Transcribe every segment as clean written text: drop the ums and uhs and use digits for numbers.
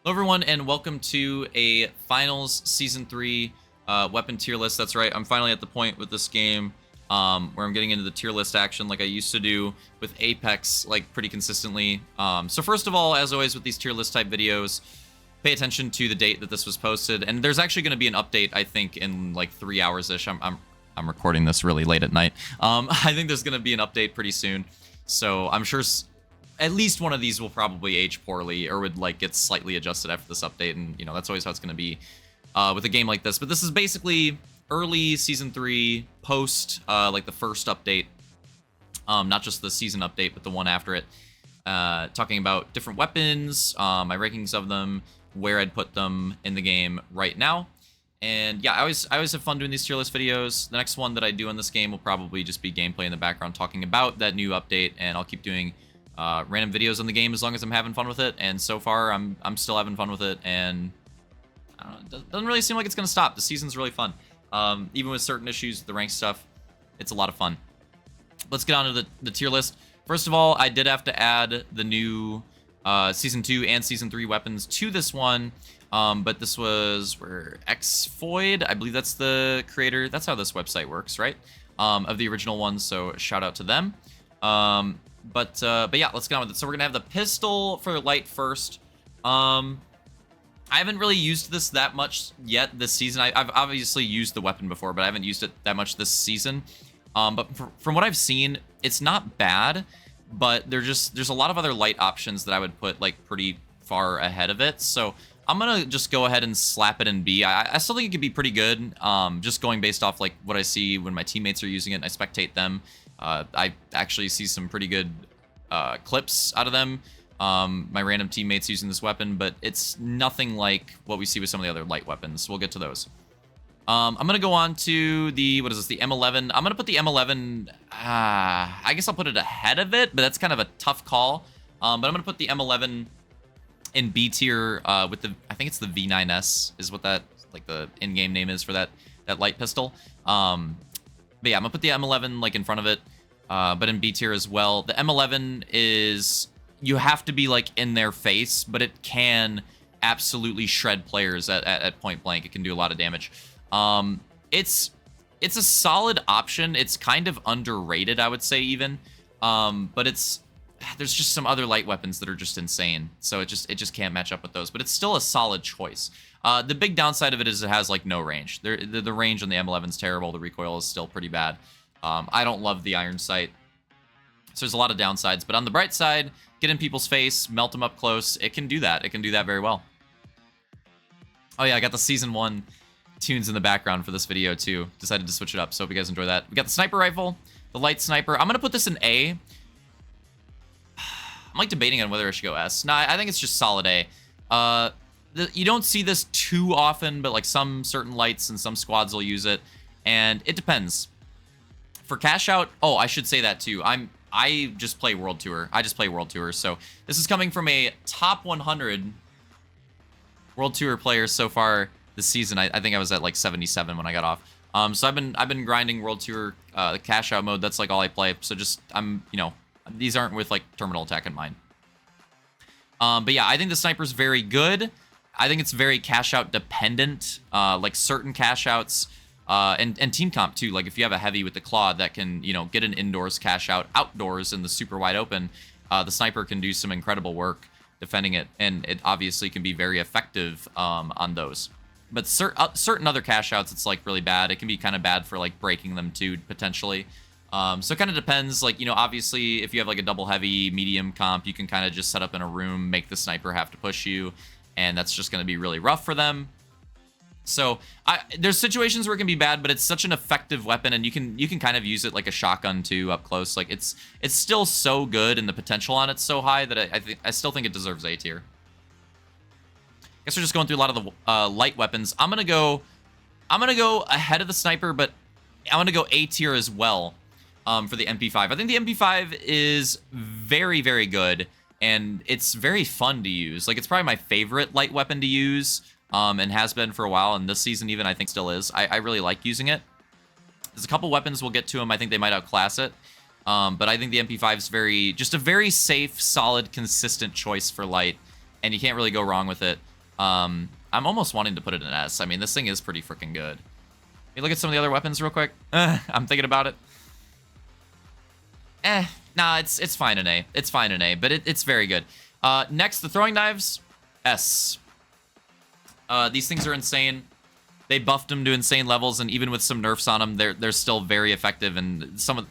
Hello everyone, and welcome to a Finals Season 3 weapon tier list. That's right, I'm finally at the point with this game where I'm getting into the tier list action like I used to do with Apex, like, pretty consistently. So first of all, as always with these tier list type videos, pay attention to the date that this was posted. And there's actually going to be an update, I think, in like 3 hours-ish. I'm recording this really late at night. I think there's going to be an update pretty soon. So I'm sure at least one of these will probably age poorly or would like get slightly adjusted after this update, and you know that's always how it's going to be with a game like this. But this is basically early season 3 post like the first update, not just the season update but the one after it, talking about different weapons, my rankings of them, where I'd put them in the game right now. And yeah, I always have fun doing these tier list videos. The next one that I do in this game will probably just be gameplay in the background talking about that new update, and I'll keep doing random videos on the game as long as I'm having fun with it. And so far, I'm still having fun with it, and I don't know, it doesn't really seem like it's gonna stop. The season's really fun. Even with certain issues, the rank stuff, it's a lot of fun. Let's get on to the tier list. First of all, I did have to add the new Season 2 and Season 3 weapons to this one, but this was where Xfoid, I believe that's the creator. That's how this website works, right? Of the original ones, so shout out to them. But yeah, let's get on with it. So we're gonna have the pistol for light first. I haven't really used this that much yet this season. I've obviously used the weapon before, but I haven't used it that much this season. But from what I've seen, it's not bad, but there's a lot of other light options that I would put like pretty far ahead of it. So I'm gonna just go ahead and slap it in B. I still think it could be pretty good, just going based off like what I see when my teammates are using it and I spectate them. I actually see some pretty good clips out of them, my random teammates using this weapon, but it's nothing like what we see with some of the other light weapons. We'll get to those. I'm going to go on to the, what is this, the M11. I'm going to put the M11, I guess I'll put it ahead of it, but that's kind of a tough call. But I'm going to put the M11 in B tier with the, I think it's the V9S is what that, like the in-game name is for that light pistol. But yeah, I'm gonna put the M11 like in front of it, but in B tier as well. The M11 is, you have to be like in their face, but it can absolutely shred players at point blank. It can do a lot of damage. It's a solid option. It's kind of underrated, I would say, even. But there's just some other light weapons that are just insane, so it just can't match up with those. But it's still a solid choice. The big downside of it is it has like no range. The range on the M11 is terrible. The recoil is still pretty bad. I don't love the iron sight, so there's a lot of downsides. But on the bright side, get in people's face, melt them up close. It can do that. It can do that very well. Oh yeah, I got the Season 1 tunes in the background for this video too. Decided to switch it up, so hope you guys enjoy that. We got the sniper rifle, the light sniper. I'm gonna put this in A. I'm like debating on whether I should go S. Nah, I think it's just solid A. You don't see this too often, but like some certain lights and some squads will use it, and it depends. For cash out, oh, I should say that too. I just play World Tour. I just play World Tour, so this is coming from a top 100 World Tour players so far this season. I think I was at like 77 when I got off. So I've been grinding World Tour the cash out mode. That's like all I play. So just these aren't with like terminal attack in mind. But yeah, I think the sniper's very good. I think it's very cash out dependent, like certain cash outs, and team comp too. Like if you have a heavy with the claw that can, get an indoors cash out outdoors in the super wide open, the sniper can do some incredible work defending it, and it obviously can be very effective on those. But certain other cash outs, it's like really bad. It can be kind of bad for like breaking them too, potentially. So it kind of depends. Like, obviously if you have like a double heavy medium comp, you can kind of just set up in a room, make the sniper have to push you, and that's just going to be really rough for them. So there's situations where it can be bad, but it's such an effective weapon, and you can kind of use it like a shotgun too up close. Like it's still so good, and the potential on it's so high that I still think it deserves A tier. Guess we're just going through a lot of the light weapons. I'm gonna go ahead of the sniper, but I'm gonna go A tier as well for the MP5. I think the MP5 is very, very good, and it's very fun to use. Like, it's probably my favorite light weapon to use, and has been for a while, and this season even I think still is. I really like using it. There's a couple weapons we'll get to them. I think they might outclass it, but I think the MP5 is just a very safe, solid, consistent choice for light, and you can't really go wrong with it. I'm almost wanting to put it in S. I mean, this thing is pretty freaking good. You look at some of the other weapons real quick. I'm thinking about it. Nah, it's fine in A. It's fine in A, but it's very good. Next, the throwing knives, S. These things are insane. They buffed them to insane levels, and even with some nerfs on them, they're still very effective. And some of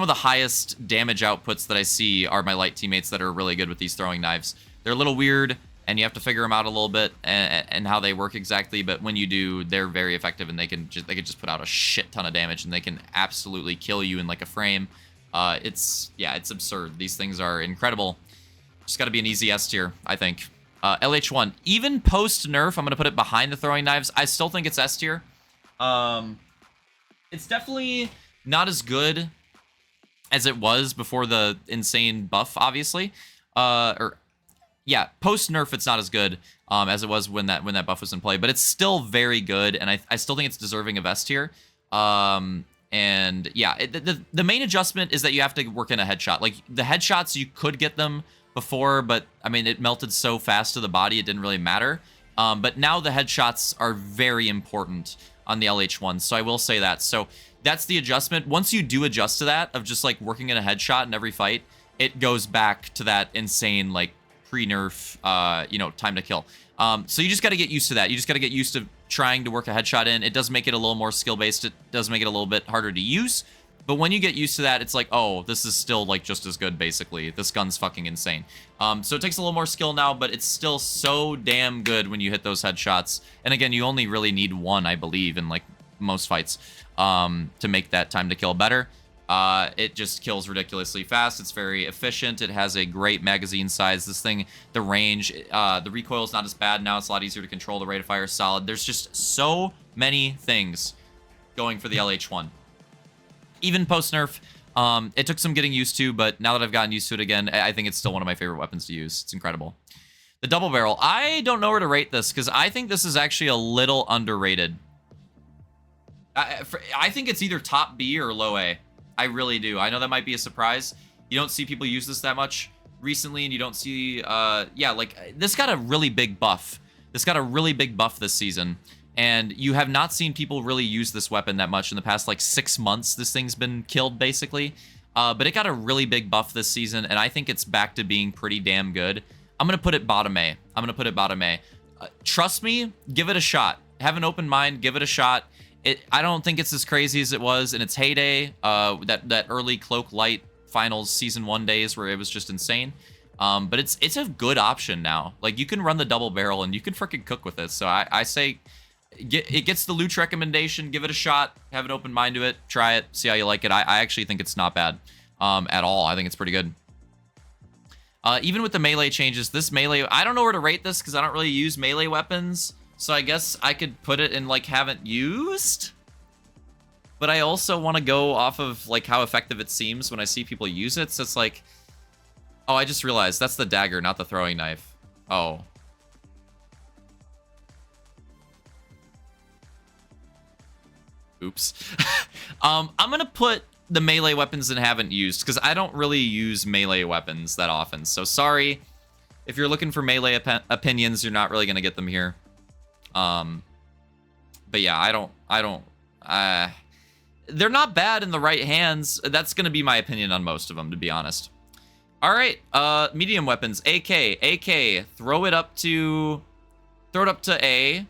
the highest damage outputs that I see are my light teammates that are really good with these throwing knives. They're a little weird, and you have to figure them out a little bit and how they work exactly. But when you do, they're very effective, and they can just put out a shit ton of damage, and they can absolutely kill you in like a frame. It's absurd. These things are incredible. Just got to be an easy S tier, I think. LH1, even post nerf, I'm gonna put it behind the throwing knives. I still think it's S tier. It's definitely not as good as it was before the insane buff, obviously. Post nerf, it's not as good as it was when that buff was in play, but it's still very good, and I still think it's deserving of S tier. And yeah, the main adjustment is that you have to work in a headshot. Like, the headshots, you could get them before, but I mean, it melted so fast to the body, it didn't really matter. But now the headshots are very important on the LH1, so I will say that. So that's the adjustment. Once you do adjust to that, of just like working in a headshot in every fight, it goes back to that insane, like, pre-nerf, time to kill. So you just got to get used to that. You just got to get used to trying to work a headshot in. It does make it a little more skill-based. It does make it a little bit harder to use. But when you get used to that, it's like, oh, this is still, like, just as good, basically. This gun's fucking insane. So it takes a little more skill now, but it's still so damn good when you hit those headshots. And again, you only really need one, I believe, in, like, most fights to make that time to kill better. It just kills ridiculously fast. It's very efficient. It has a great magazine size. This thing, the range, the recoil is not as bad now. It's a lot easier to control. The rate of fire is solid. There's just so many things going for the LH1. Even post-nerf, it took some getting used to, but now that I've gotten used to it again, I think it's still one of my favorite weapons to use. It's incredible. The double barrel. I don't know where to rate this, because I think this is actually a little underrated. I think it's either top B or low A. I really do. I know that might be a surprise. You don't see people use this that much recently, and you don't see, this got a really big buff. This got a really big buff this season, and you have not seen people really use this weapon that much in the past, like, 6 months. This thing's been killed, basically. But it got a really big buff this season, and I think it's back to being pretty damn good. I'm going to put it bottom A. Trust me, give it a shot. Have an open mind, give it a shot. I don't think it's as crazy as it was in its heyday, that early Cloak Light Finals Season 1 days where it was just insane. But it's a good option now. Like, you can run the double barrel and you can freaking cook with it. So I say it gets the Luch recommendation. Give it a shot. Have an open mind to it. Try it. See how you like it. I actually think it's not bad at all. I think it's pretty good. Even with the melee changes, this melee, I don't know where to rate this because I don't really use melee weapons. So I guess I could put it in, like, haven't used. But I also want to go off of, like, how effective it seems when I see people use it. So it's like, oh, I just realized that's the dagger, not the throwing knife. Oh. Oops. I'm going to put the melee weapons in haven't used because I don't really use melee weapons that often. So sorry. If you're looking for melee opinions, you're not really going to get them here. But yeah, they're not bad in the right hands. That's going to be my opinion on most of them, to be honest. All right, medium weapons, AK, throw it up to A.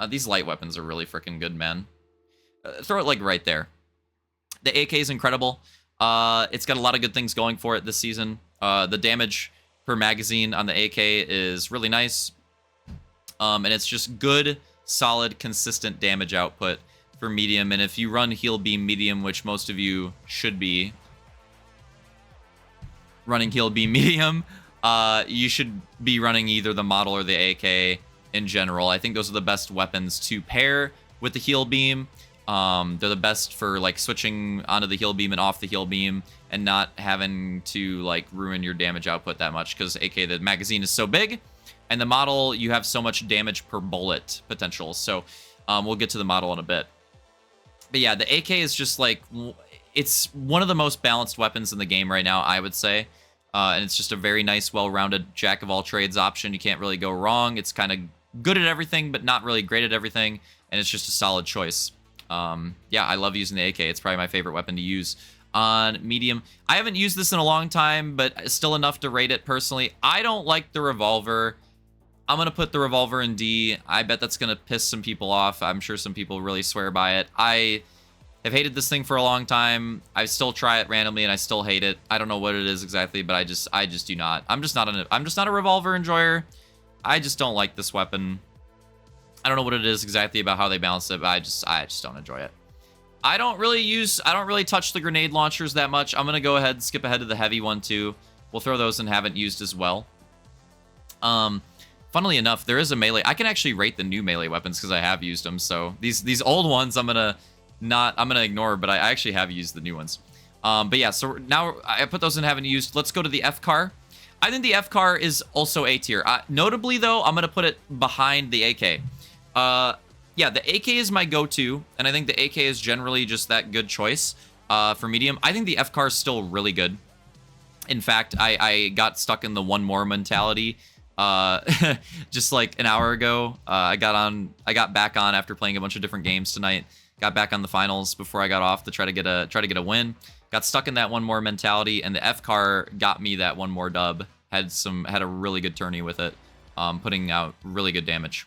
These light weapons are really freaking good, man. Throw it, like, right there. The AK is incredible. It's got a lot of good things going for it this season. The damage per magazine on the AK is really nice. And it's just good, solid, consistent damage output for medium. And if you run heal beam medium, which most of you should be running heal beam medium, you should be running either the model or the AK in general. I think those are the best weapons to pair with the heal beam. They're the best for, like, switching onto the heal beam and off the heal beam and not having to, like, ruin your damage output that much because AK, the magazine is so big. And the model, you have so much damage per bullet potential. So we'll get to the model in a bit. But yeah, the AK is just, like, it's one of the most balanced weapons in the game right now, I would say. and it's just a very nice, well-rounded jack of all trades option. You can't really go wrong. It's kind of good at everything, but not really great at everything, and it's just a solid choice. Yeah, I love using the AK. It's probably my favorite weapon to use on medium. I haven't used this in a long time, but still enough to rate it personally. I don't like the revolver. I'm going to put the revolver in D. I bet that's going to piss some people off. I'm sure some people really swear by it. I have hated this thing for a long time. I still try it randomly and I still hate it. I don't know what it is exactly, but I just do not. I'm just not a revolver enjoyer. I just don't like this weapon. I don't know what it is exactly about how they balance it, but I just don't enjoy it. I don't really touch the grenade launchers that much. I'm going to go ahead and skip ahead to the heavy one too. We'll throw those and haven't used as well. Funnily enough, there is a melee. I can actually rate the new melee weapons because I have used them. So these old ones I'm gonna ignore, but I actually have used the new ones. But yeah, so now I put those in haven't used. Let's go to the F car. I think the F car is also A tier. Notably though, I'm gonna put it behind the AK. Yeah, the AK is my go-to, and I think the AK is generally just that good choice for medium. I think the F car is still really good. In fact, I got stuck in the one more mentality just like an hour ago. I got back on after playing a bunch of different games tonight. Got back on the finals before I got off to try to get a win. Got stuck in that one more mentality, and the F car got me that one more dub. Had a really good tourney with it, putting out really good damage.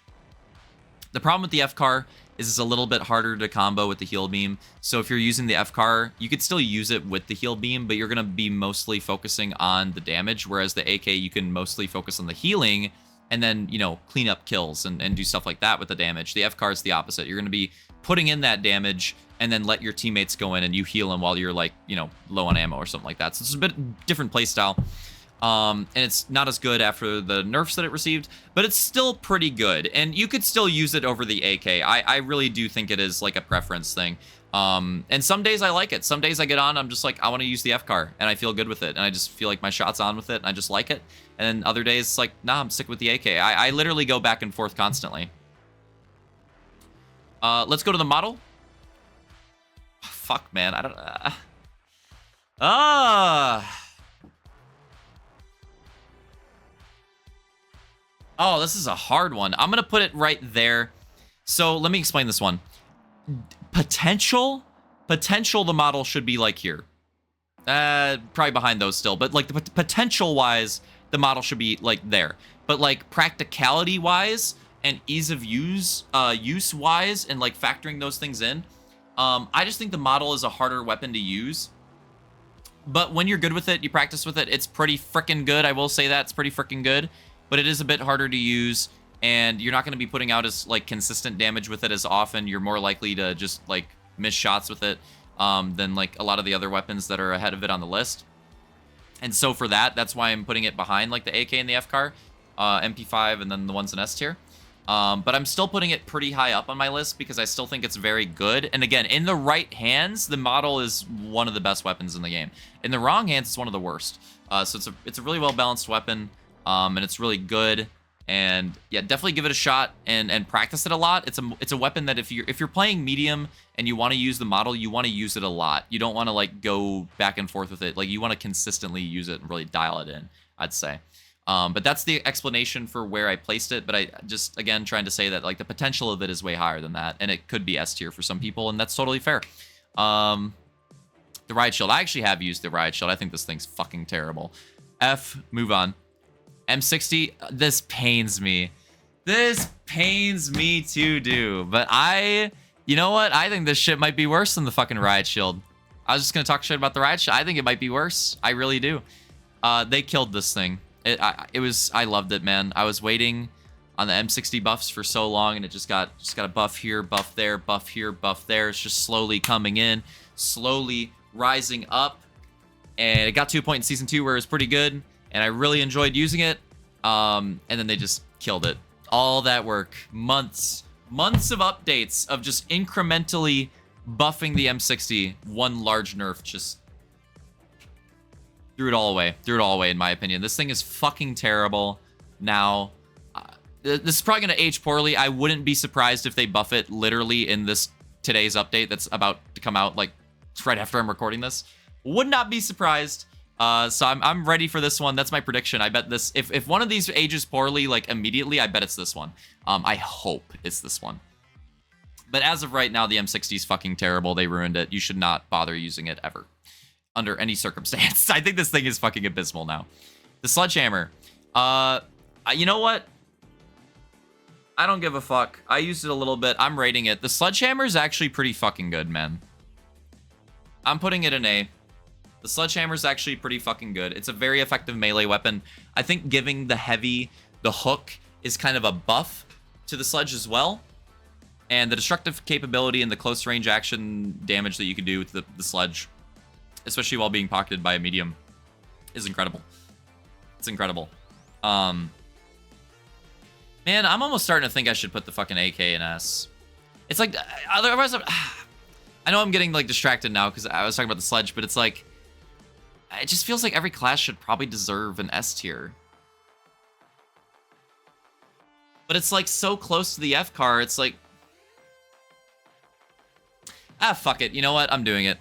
The problem with the F car is it's a little bit harder to combo with the heal beam. So if you're using the F car, you could still use it with the heal beam, but you're going to be mostly focusing on the damage, whereas the AK, you can mostly focus on the healing and then, you know, clean up kills and do stuff like that with the damage. The F car is the opposite. You're going to be putting in that damage and then let your teammates go in and you heal them while you're, like, you know, low on ammo or something like that. So it's a bit different playstyle. And it's not as good after the nerfs that it received, but it's still pretty good. And you could still use it over the AK. I really do think it is like a preference thing. And some days I like it. Some days I get on, I'm just like, I want to use the F car, and I feel good with it. And I just feel like my shot's on with it, and I just like it. And then other days, it's like, nah, I'm sick with the AK. I literally go back and forth constantly. Let's go to the model. Fuck, man. I don't... Oh, this is a hard one. I'm going to put it right there. So let me explain this one. Potential, the model should be like here. Probably behind those still. But like the potential-wise, the model should be like there. But like practicality-wise and ease of use-wise and like factoring those things in, I just think the model is a harder weapon to use. But when you're good with it, you practice with it, it's pretty freaking good. I will say that. It's pretty freaking good. But it is a bit harder to use, and you're not going to be putting out as like consistent damage with it as often. You're more likely to just like miss shots with it than like a lot of the other weapons that are ahead of it on the list. And so for that, that's why I'm putting it behind like the AK and the F car, MP5, and then the ones in S tier. But I'm still putting it pretty high up on my list because I still think it's very good. And again, in the right hands, the model is one of the best weapons in the game. In the wrong hands, it's one of the worst. So it's a really well balanced weapon. And it's really good, and yeah, definitely give it a shot and practice it a lot. It's a weapon that if you're playing medium and you want to use the model, you want to use it a lot. You don't want to like go back and forth with it. Like you want to consistently use it and really dial it in, I'd say. But that's the explanation for where I placed it. But I just, again, trying to say that like the potential of it is way higher than that, and it could be S tier for some people, and that's totally fair. The riot shield, I actually have used the riot shield. I think this thing's fucking terrible. Move on. M60, this pains me. This pains me to do. But you know what? I think this shit might be worse than the fucking riot shield. I was just going to talk shit about the riot shield. I think it might be worse. I really do. They killed this thing. I loved it, man. I was waiting on the M60 buffs for so long, and it just got a buff here, buff there, buff here, buff there. It's just slowly coming in, slowly rising up. And it got to a point in Season 2 where it was pretty good. And I really enjoyed using it, and then they just killed it. All that work, months of updates of just incrementally buffing the M60. One large nerf just threw it all away, in my opinion. This thing is fucking terrible now. This is probably going to age poorly. I wouldn't be surprised if they buff it literally in today's update that's about to come out, like right after I'm recording this. Would not be surprised. So I'm ready for this one. That's my prediction. I bet this, if one of these ages poorly, like immediately, I bet it's this one. I hope it's this one. But as of right now, the M60 is fucking terrible. They ruined it. You should not bother using it ever, under any circumstance. I think this thing is fucking abysmal now. The sledgehammer. You know what? I don't give a fuck. I used it a little bit. I'm rating it. The sledgehammer is actually pretty fucking good, man. I'm putting it an A. The sledgehammer is actually pretty fucking good. It's a very effective melee weapon. I think giving the heavy, the hook, is kind of a buff to the sledge as well. And the destructive capability and the close range action damage that you can do with the sledge, especially while being pocketed by a medium, is incredible. It's incredible. Man, I'm almost starting to think I should put the fucking AK in S. It's like, otherwise, I know I'm getting like distracted now because I was talking about the sledge, but it's like, it just feels like every class should probably deserve an S tier. But it's like so close to the F car, it's like, fuck it. You know what? I'm doing it.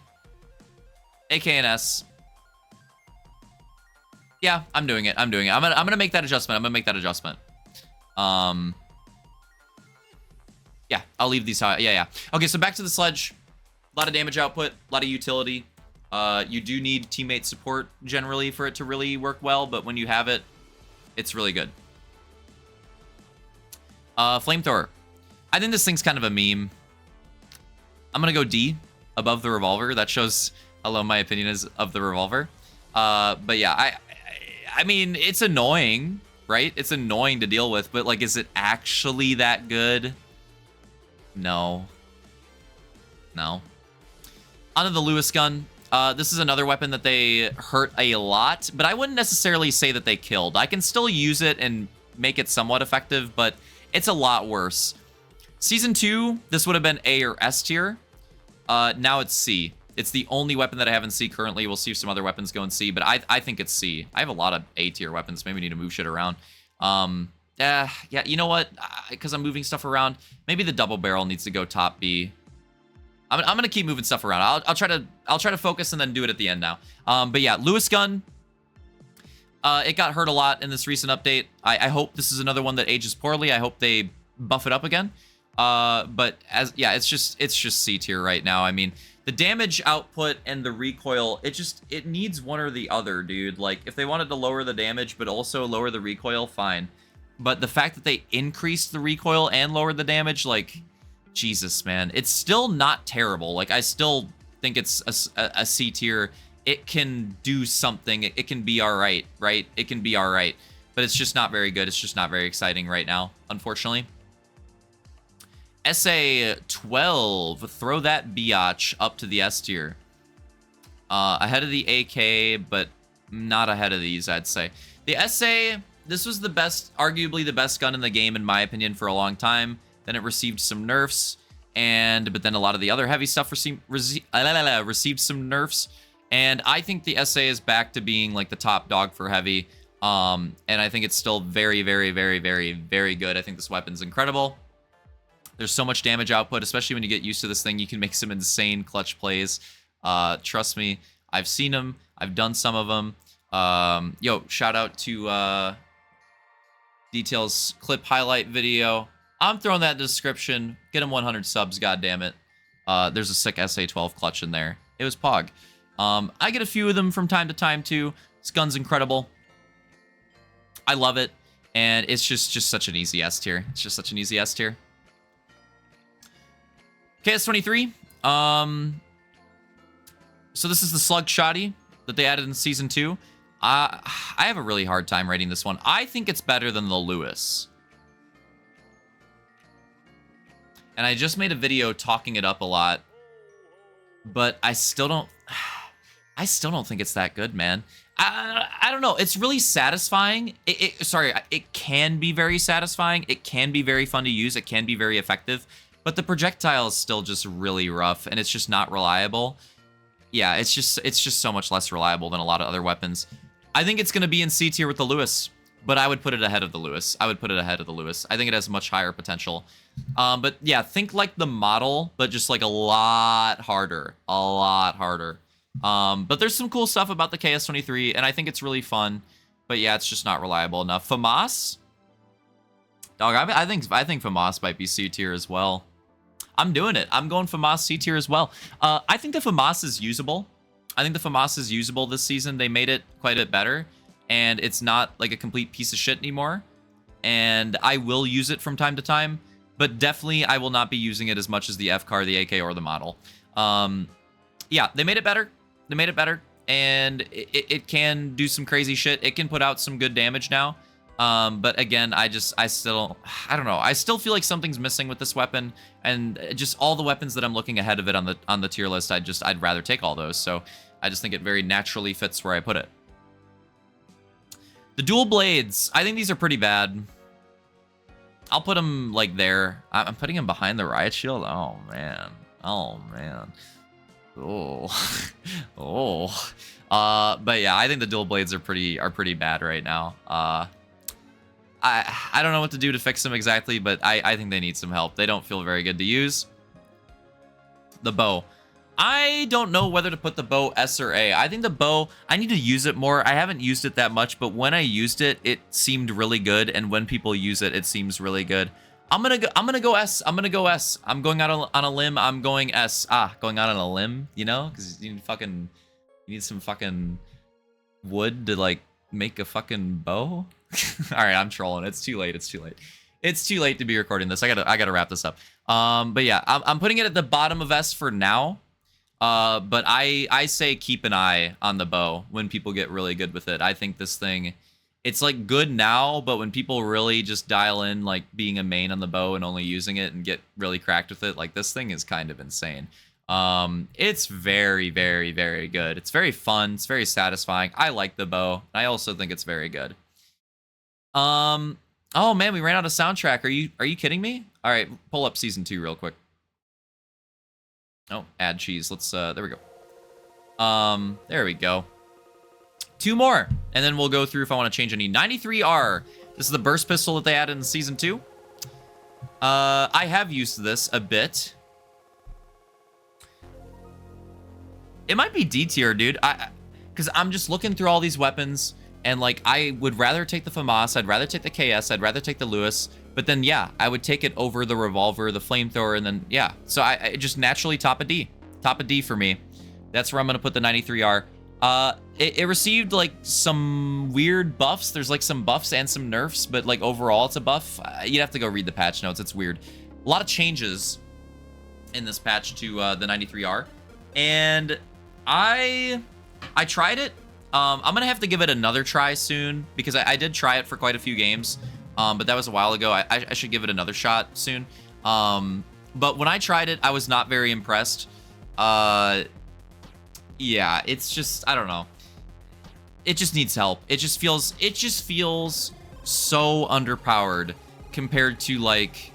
AK and S. Yeah, I'm doing it. I'm gonna make that adjustment. Yeah, I'll leave these high. Yeah. Okay, so back to the sledge. A lot of damage output, a lot of utility. You do need teammate support generally for it to really work well, but when you have it, it's really good. Flamethrower. I think this thing's kind of a meme. I'm gonna go D, above the revolver. That shows how low my opinion is of the revolver. But yeah, I mean, it's annoying, right? It's annoying to deal with, but like, is it actually that good? No. Onto the Lewis gun. This is another weapon that they hurt a lot, but I wouldn't necessarily say that they killed. I can still use it and make it somewhat effective, but it's a lot worse. Season 2, this would have been A or S tier. Now it's C. It's the only weapon that I have in C currently. We'll see if some other weapons go in C, but I think it's C. I have a lot of A tier weapons. Maybe we need to move shit around. Yeah, you know what? Because I'm moving stuff around, maybe the double barrel needs to go top B. I'm gonna keep moving stuff around. I'll try to focus and then do it at the end now. But yeah, Lewis gun. It got hurt a lot in this recent update. I hope this is another one that ages poorly. I hope they buff it up again. But it's just C tier right now. I mean, the damage output and the recoil, it needs one or the other, dude. Like, if they wanted to lower the damage but also lower the recoil, fine. But the fact that they increased the recoil and lowered the damage, like, Jesus, man. It's still not terrible. Like, I still think it's a C tier. It can do something. It can be all right, right? It can be all right. But it's just not very good. It's just not very exciting right now, unfortunately. SA-12. Throw that biatch up to the S tier. Ahead of the AK, but not ahead of these, I'd say. The SA, this was the best, arguably the best gun in the game, in my opinion, for a long time. Then it received some nerfs, but then a lot of the other heavy stuff received some nerfs. And I think the SA is back to being like the top dog for heavy. And I think it's still very, very, very, very, very good. I think this weapon's incredible. There's so much damage output, especially when you get used to this thing. You can make some insane clutch plays. Trust me, I've seen them. I've done some of them. Yo, shout out to Details clip highlight video. I'm throwing that in the description. Get him 100 subs, goddammit. There's a sick SA-12 clutch in there. It was Pog. I get a few of them from time to time, too. This gun's incredible. I love it. And it's just such an easy S tier. It's just such an easy S tier. KS-23. So this is the Slug Shotty that they added in Season 2. I have a really hard time rating this one. I think it's better than the Lewis. And I just made a video talking it up a lot. But I still don't think it's that good, man. I don't know. It's really satisfying. It can be very satisfying. It can be very fun to use. It can be very effective. But the projectile is still just really rough, and it's just not reliable. Yeah, it's just so much less reliable than a lot of other weapons. I think it's going to be in C tier with the Lewis, but I would put it ahead of the Lewis. I think it has much higher potential. But yeah, think like the model, but just like a lot harder. A lot harder. But there's some cool stuff about the KS-23, and I think it's really fun. But yeah, it's just not reliable enough. FAMAS? Dog, I think FAMAS might be C tier as well. I'm doing it. I'm going FAMAS C tier as well. I think the FAMAS is usable. I think the FAMAS is usable this season. They made it quite a bit better, and it's not like a complete piece of shit anymore. And I will use it from time to time, but definitely I will not be using it as much as the FCAR, the AK, or the model. Yeah, they made it better. They made it better, and it can do some crazy shit. It can put out some good damage now. But again, I don't know. I still feel like something's missing with this weapon, and just all the weapons that I'm looking ahead of it on the tier list, I'd rather take all those. So I just think it very naturally fits where I put it. The dual blades, I think these are pretty bad. I'll put them like there. I'm putting them behind the riot shield. Oh man. Oh man. Oh. Oh. But yeah, I think the dual blades are pretty bad right now. I don't know what to do to fix them exactly, but I think they need some help. They don't feel very good to use. The bow. I don't know whether to put the bow S or A. I think the bow, I need to use it more. I haven't used it that much, but when I used it, it seemed really good. And when people use it, it seems really good. I'm gonna go S. I'm gonna go S. I'm going out on a limb. I'm going S. Going out on a limb, you know? Because you need some fucking wood to like make a fucking bow. All right, I'm trolling. It's too late. It's too late. It's too late to be recording this. I gotta wrap this up. But yeah, I'm putting it at the bottom of S for now. But I say keep an eye on the bow when people get really good with it. I think this thing, it's like good now, but when people really just dial in like being a main on the bow and only using it and get really cracked with it, like this thing is kind of insane. It's very, very, very good. It's very fun. It's very satisfying. I like the bow. I also think it's very good. Oh man, we ran out of soundtrack. Are you kidding me? All right, pull up season 2 real quick. Oh, add cheese. Let's there we go. There we go. 2 more, and then we'll go through if I want to change any. 93R. This is the burst pistol that they added in season 2. I have used this a bit. It might be D tier, dude. Because I'm just looking through all these weapons, and like I would rather take the FAMAS, I'd rather take the KS, I'd rather take the Lewis. But then, yeah, I would take it over the revolver, the flamethrower, and then, yeah. So I just naturally top a D. Top a D for me. That's where I'm going to put the 93R. It received, like, some weird buffs. There's, like, some buffs and some nerfs, but, like, overall it's a buff. You'd have to go read the patch notes. It's weird. A lot of changes in this patch to the 93R. And I tried it. I'm going to have to give it another try soon, because I did try it for quite a few games. But that was a while ago. I should give it another shot soon. But when I tried it, I was not very impressed. Yeah, it's just, I don't know. It just needs help. It just feels so underpowered compared to like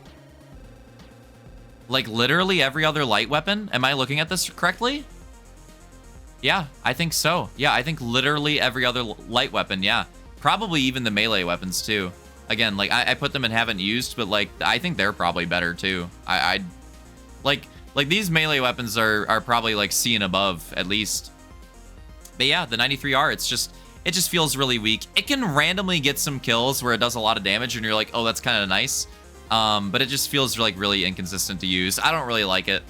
literally every other light weapon. Am I looking at this correctly? Yeah, I think so. Yeah, I think literally every other light weapon. Yeah, probably even the melee weapons too. Again, like I put them and haven't used, but like I think they're probably better too. I like these melee weapons are probably like C and above at least. But yeah, the 93R, it just feels really weak. It can randomly get some kills where it does a lot of damage, and you're like, oh, that's kind of nice. But it just feels like really inconsistent to use. I don't really like it.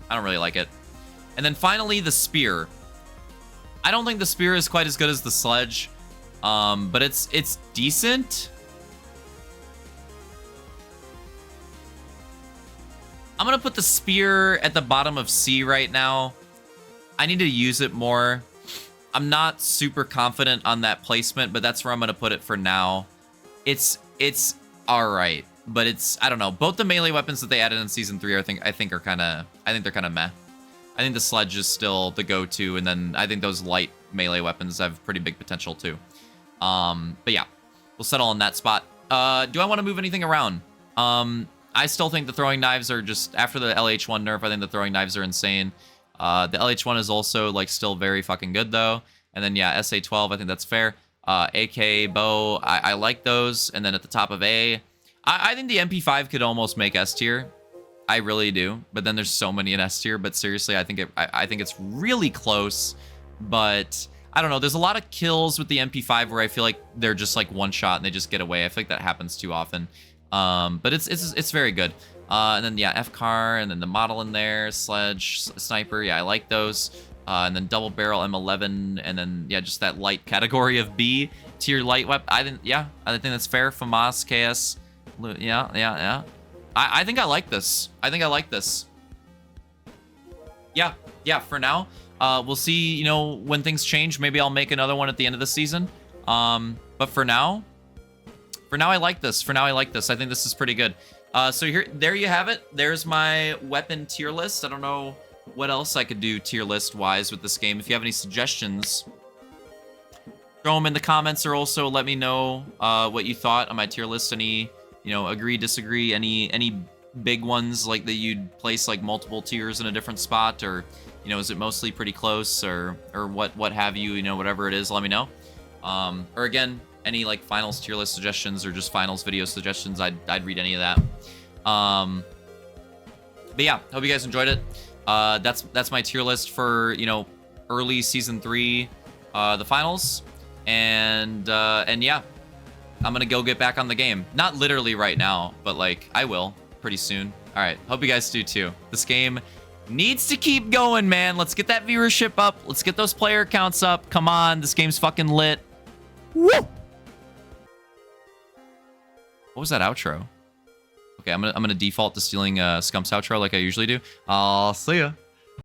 And then finally, the spear. I don't think the spear is quite as good as the sledge, but it's decent. I'm going to put the spear at the bottom of C right now. I need to use it more. I'm not super confident on that placement, but that's where I'm going to put it for now. It's all right, but I don't know. Both the melee weapons that they added in season 3, I think they're kind of meh. I think the sledge is still the go-to, and then I think those light melee weapons have pretty big potential too. But yeah, we'll settle on that spot. Do I want to move anything around? I still think the throwing knives are just, after the LH1 nerf, I think the throwing knives are insane. The LH1 is also, like, still very fucking good, though. And then, yeah, SA12, I think that's fair. AK, bow, I like those. And then at the top of A, I think the MP5 could almost make S tier. I really do. But then there's so many in S tier. But seriously, I think it's really close. but I don't know. There's a lot of kills with the MP5 where I feel like they're just like one shot and they just get away. I feel like that happens too often. But it's very good. And then yeah, FCAR, and then the model in there, sledge, sniper. Yeah, I like those. And then double barrel M11, and then yeah, just that light category of B tier light weapon. I think that's fair. FAMAS, KS, yeah. I think I like this. I think I like this. Yeah. For now, we'll see. You know, when things change, maybe I'll make another one at the end of the season. But for now, I like this. I think this is pretty good. So there you have it. There's my weapon tier list. I don't know what else I could do tier list wise with this game. If you have any suggestions, throw them in the comments, or also let me know what you thought on my tier list. Any, agree, disagree, any big ones like that you'd place like multiple tiers in a different spot, or is it mostly pretty close, or what have you, whatever it is, let me know. Or again, any like finals tier list suggestions or just finals video suggestions, I'd read any of that. But yeah, hope you guys enjoyed it. That's my tier list for early season 3, the finals, and yeah, I'm gonna go get back on the game. Not literally right now, but like I will pretty soon. All right, hope you guys do too. This game needs to keep going, man. Let's get that viewership up. Let's get those player counts up. Come on, this game's fucking lit. Woo! What was that outro? Okay, I'm gonna default to stealing Scump's outro like I usually do. I'll see ya.